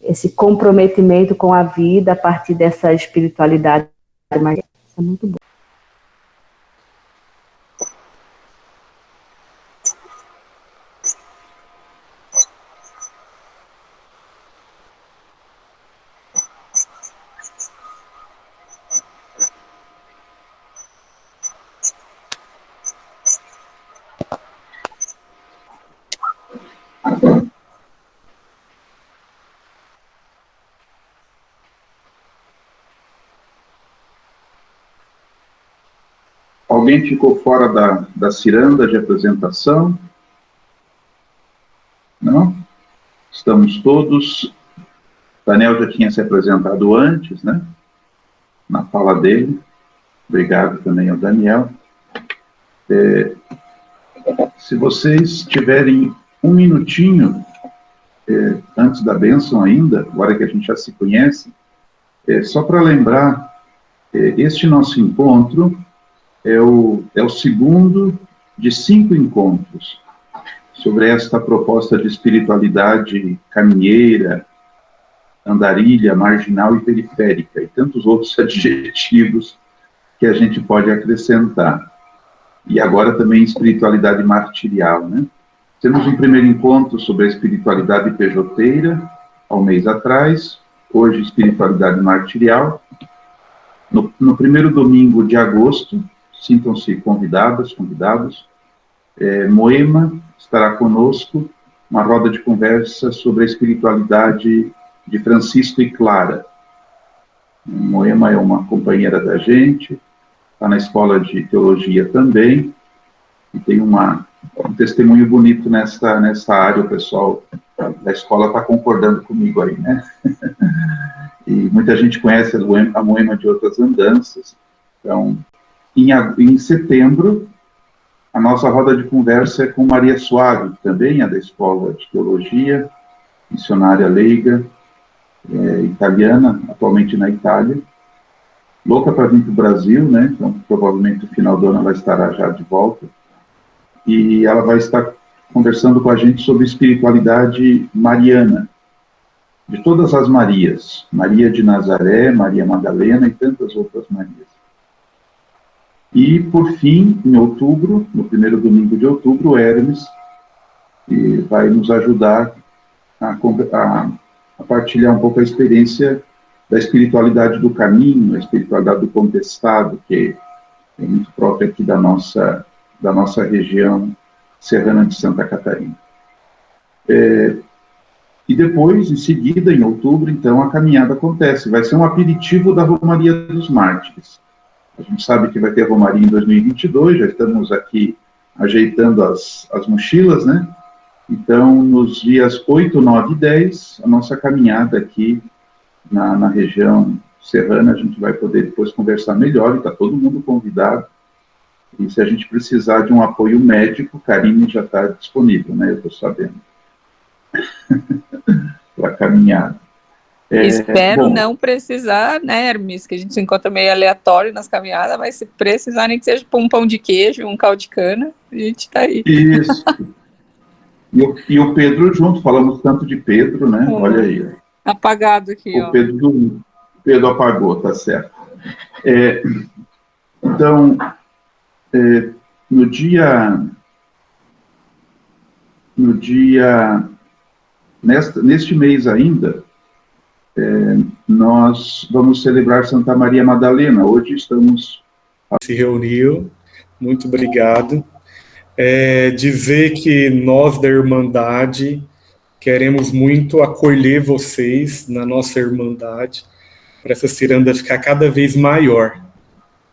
S: Esse comprometimento com a vida a partir dessa espiritualidade mariana. Isso é muito bom.
K: Alguém ficou fora da ciranda de apresentação? Não? Estamos todos. Daniel já tinha se apresentado antes, né? Na fala dele. Obrigado também ao Daniel. Se vocês tiverem um minutinho, antes da bênção ainda, agora que a gente já se conhece, só para lembrar, este nosso encontro é o segundo de 5 encontros sobre esta proposta de espiritualidade caminheira, andarilha, marginal e periférica, e tantos outros adjetivos que a gente pode acrescentar. E agora também espiritualidade martirial, né? Temos um primeiro encontro sobre a espiritualidade pejoteira, há um mês atrás, hoje espiritualidade martirial. No primeiro domingo de agosto, sintam-se convidadas, convidados. Moema estará conosco, uma roda de conversa sobre a espiritualidade de Francisco e Clara. Moema é uma companheira da gente, está na escola de teologia também, e tem um testemunho bonito nessa área. O pessoal da escola está concordando comigo aí, né? E muita gente conhece a Moema de outras andanças. Então, em setembro, a nossa roda de conversa é com Maria Suave, também é da Escola de Teologia, missionária leiga, italiana, atualmente na Itália. Louca para vir para o Brasil, né? Então, provavelmente no final do ano ela estará já de volta. E ela vai estar conversando com a gente sobre espiritualidade mariana, de todas as Marias. Maria de Nazaré, Maria Madalena e tantas outras Marias. E, por fim, em outubro, no primeiro domingo de outubro, o Hermes vai nos ajudar a partilhar um pouco a experiência da espiritualidade do caminho, a espiritualidade do contestado, que é muito própria aqui da nossa região serrana de Santa Catarina. E depois, em seguida, em outubro, então, a caminhada acontece. Vai ser um aperitivo da Romaria dos Mártires. A gente sabe que vai ter Romaria em 2022, já estamos aqui ajeitando as mochilas, né? Então, nos dias 8, 9 e 10, a nossa caminhada aqui na região serrana, a gente vai poder depois conversar melhor, e está todo mundo convidado. E se a gente precisar de um apoio médico, Karine já está disponível, né? Eu estou sabendo. Para caminhada.
J: Espero não precisar, né, Hermes, que a gente se encontra meio aleatório nas caminhadas, mas se precisar, nem que seja um pão de queijo, um caldo de cana, a gente está aí.
K: Isso. E o Pedro junto, falamos tanto de Pedro, né? Olha aí.
J: Apagado aqui, ó.
K: Pedro apagou, tá certo. Então, neste mês ainda, nós vamos celebrar Santa Maria Madalena. Hoje estamos...
C: Se reuniu, muito obrigado. Dizer que nós da Irmandade queremos muito acolher vocês na nossa Irmandade, para essa ciranda ficar cada vez maior.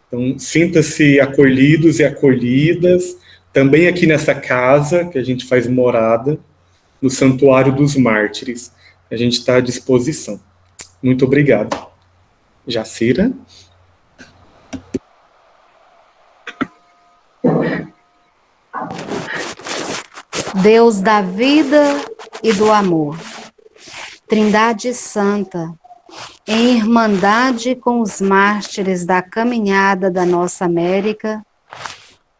C: Então, sinta-se acolhidos e acolhidas, também aqui nessa casa, que a gente faz morada, no Santuário dos Mártires. A gente está à disposição. Muito obrigado. Jacira?
P: Deus da vida e do amor, Trindade Santa, em irmandade com os mártires da caminhada da nossa América,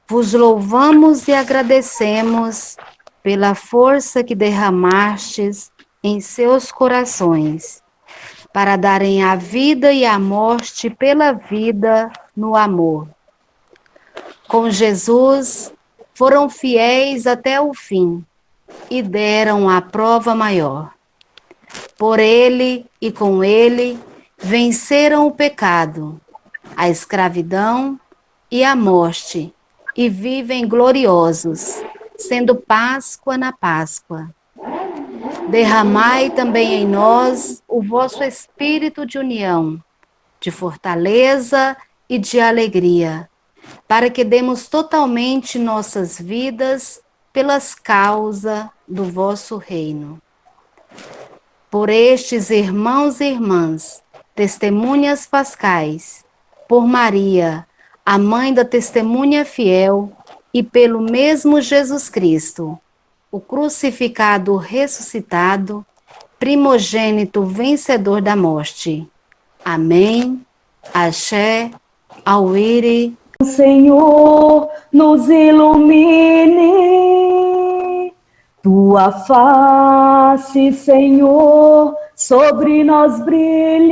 P: vos louvamos e agradecemos pela força que derramastes em seus corações, para darem a vida e a morte pela vida no amor. Com Jesus, foram fiéis até o fim e deram a prova maior. Por ele e com ele venceram o pecado, a escravidão e a morte, e vivem gloriosos, sendo Páscoa na Páscoa. Derramai também em nós o vosso espírito de união, de fortaleza e de alegria, para que demos totalmente nossas vidas pelas causas do vosso reino. Por estes irmãos e irmãs, testemunhas pascais, por Maria, a mãe da testemunha fiel, e pelo mesmo Jesus Cristo, o crucificado ressuscitado, primogênito vencedor da morte. Amém. Axé, Auire.
S: Senhor, nos ilumine, tua face, Senhor, sobre nós brilhe,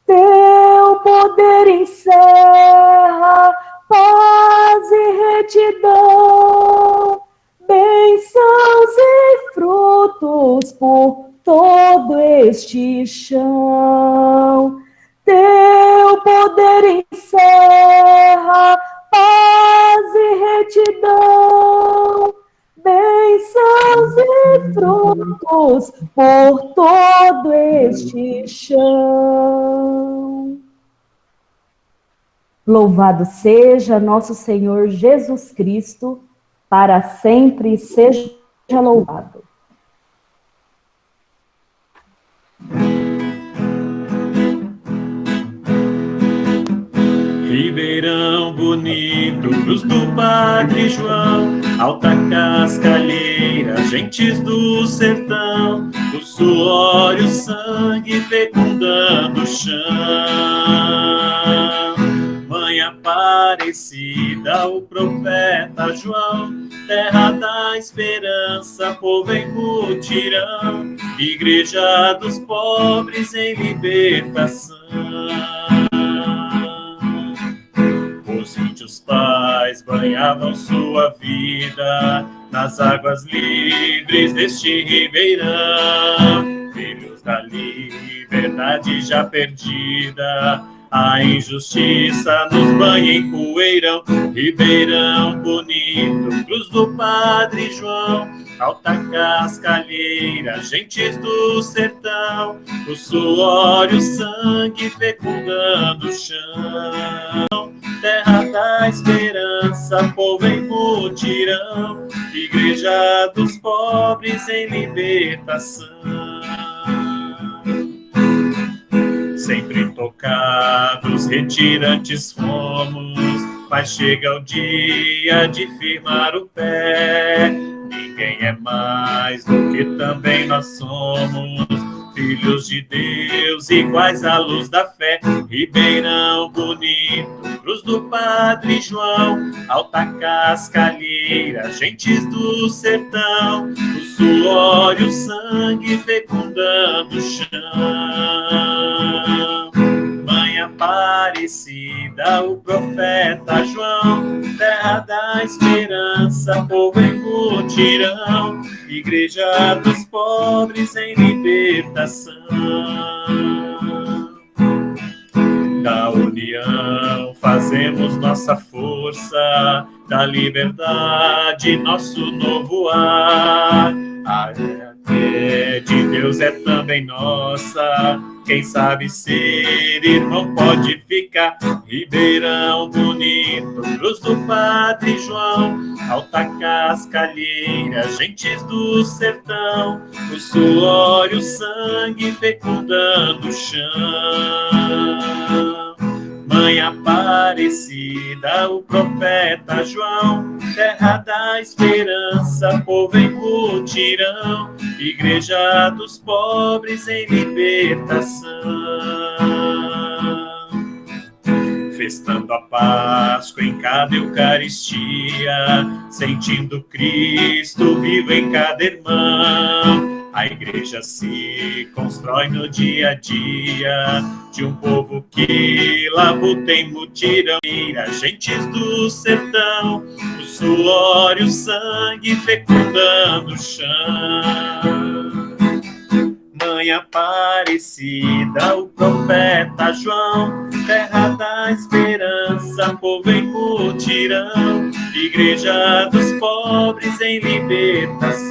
S: teu poder encerra paz e retidão, bênçãos e frutos por todo este chão. Teu poder encerra paz e retidão, bênçãos e frutos por todo este chão. Louvado seja nosso Senhor Jesus Cristo, para sempre seja louvado.
A: Ribeirão bonito, cruz do Padre João, alta cascalheira, gentes do sertão, o suor e o sangue fecundando o chão. Mãe Aparecida, o profeta João, terra da esperança, povo em mutirão, igreja dos pobres em libertação. Os índios pais banhavam sua vida nas águas livres deste ribeirão. Filhos da liberdade já perdida, a injustiça nos banha em poeirão. Ribeirão bonito, cruz do Padre João, alta cascalheira, gentes do sertão, o suor e o sangue fecundando o chão. Terra da esperança, povo em mutirão, igreja dos pobres em libertação. Sempre tocados, retirantes fomos, mas chega o dia de firmar o pé. Ninguém é mais do que também nós somos, filhos de Deus, iguais à luz da fé. Ribeirão bonito, cruz do Padre João, alta cascalheira, gentes do sertão, o suor e o sangue fecundando o chão. Mãe Aparecida, Aparecida, o profeta João, terra da esperança, povo em mutirão, igreja dos pobres em libertação. Da união fazemos nossa força, da liberdade nosso novo ar. A fé de Deus é também nossa, quem sabe ser irmão pode ficar. Ribeirão bonito, Cruz do Padre João, Alta Cascalheira, gentes do sertão, o suor e o sangue fecundando o chão. Mãe Aparecida, o profeta João, terra da esperança, povo em mutirão, igreja dos pobres em libertação. Festando a Páscoa em cada Eucaristia, sentindo Cristo vivo em cada irmão. A igreja se constrói no dia a dia de um povo que labuta em mutirão. Gentes do sertão, o suor e o sangue fecundando o chão. Mãe Aparecida, o profeta João, terra da esperança, povo em mutirão, igreja dos pobres em libertação.